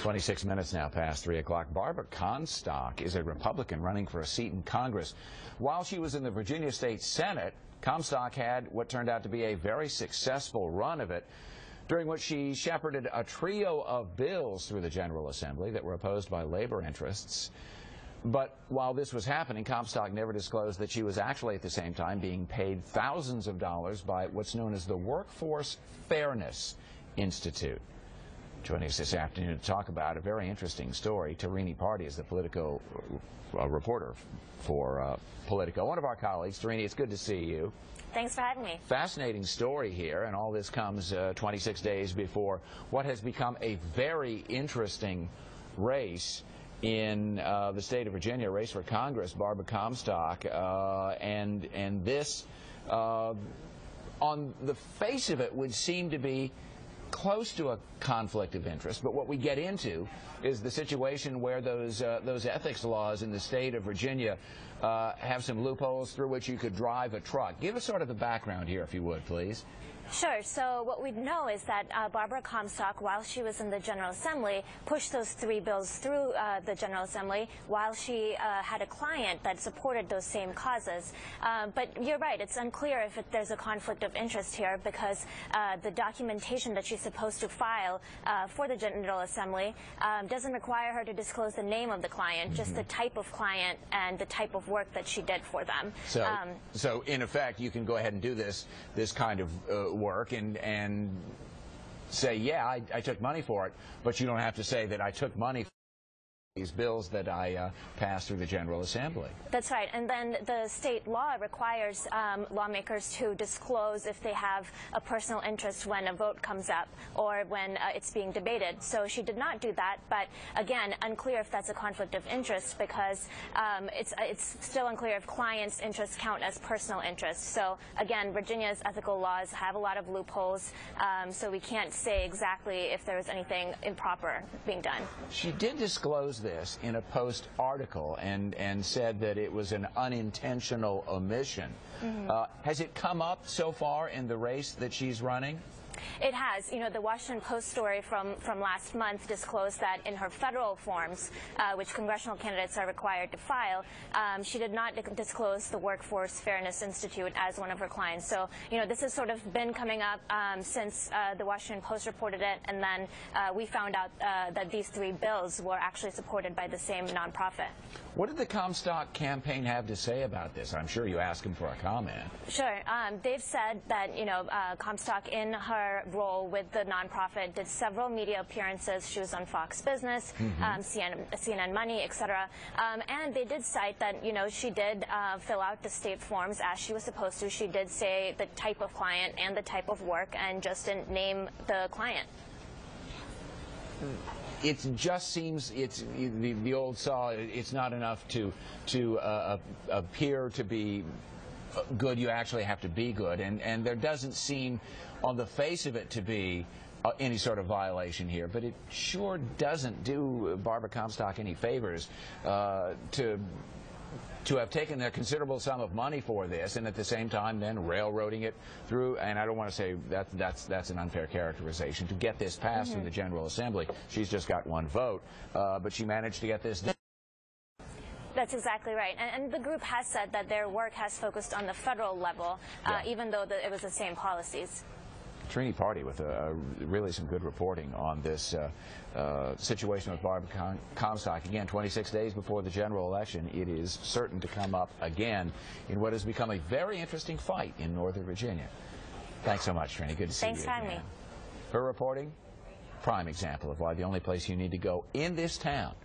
26 minutes now past 3 o'clock. Barbara Comstock is a Republican running for a seat in Congress. While she was in the Virginia State Senate, Comstock had what turned out to be a very successful run of it, during which she shepherded a trio of bills through the General Assembly that were opposed by labor interests. But while this was happening, Comstock never disclosed that she was actually at the same time being paid thousands of dollars by what's known as the Workforce Fairness Institute. Joining us this afternoon to talk about a very interesting story, Tarini Parti is the political reporter for Politico. One of our colleagues. Tarini, it's good to see you. Thanks for having me. Fascinating story here, and all this comes 26 days before what has become a very interesting race in the state of Virginia, a race for Congress. Barbara Comstock, and this, on the face of it, would seem to be close to a conflict of interest, but what we get into is the situation where those ethics laws in the state of Virginia have some loopholes through which you could drive a truck. Give us sort of the background here, if you would, please. Sure. So what we know is that Barbara Comstock, while she was in the General Assembly, pushed those three bills through the General Assembly while she had a client that supported those same causes. But you're right, it's unclear if there's a conflict of interest here, because the documentation that she's supposed to file for the General Assembly doesn't require her to disclose the name of the client, just the type of client and the type of work that she did for them. So in effect, you can go ahead and do this kind of work and say, yeah, I took money for it, but you don't have to say that I took money for these bills that I passed through the General Assembly. That's right. And then the state law requires lawmakers to disclose if they have a personal interest when a vote comes up or when it's being debated. So she did not do that, but again, unclear if that's a conflict of interest, because it's still unclear if clients' interests count as personal interests. So again, Virginia's ethical laws have a lot of loopholes, so we can't say exactly if there was anything improper being done. She did disclose this in a Post article and said that it was an unintentional omission. Has it come up so far in the race that she's running? It has. You know, the Washington Post story from last month disclosed that in her federal forms, which congressional candidates are required to file, she did not disclose the Workforce Fairness Institute as one of her clients. So, you know, this has sort of been coming up since the Washington Post reported it, and then we found out that these three bills were actually supported by the same nonprofit. What did the Comstock campaign have to say about this? I'm sure you asked them for a comment. Sure. They've said that, you know, Comstock, in her role with the nonprofit, did several media appearances. She was on Fox Business, CNN Money, etc. And they did cite that, you know, she did fill out the state forms as she was supposed to. She did say the type of client and the type of work, and just didn't name the client. It just seems it's the old saw. It's not enough to appear to be good. You actually have to be good, and there doesn't seem, on the face of it, to be any sort of violation here. But it sure doesn't do Barbara Comstock any favors to have taken a considerable sum of money for this, and at the same time then railroading it through, and I don't want to say that's an unfair characterization, to get this passed through the General Assembly. She's just got one vote, but she managed to get this done. That's exactly right. And the group has said that their work has focused on the federal level, even though it was the same policies. Tarini Parti with really some good reporting on this situation with Barbara Comstock. Again, 26 days before the general election, it is certain to come up again in what has become a very interesting fight in Northern Virginia. Thanks so much, Tarini. Good to see you. Thanks for having me. Her reporting, prime example of why the only place you need to go in this town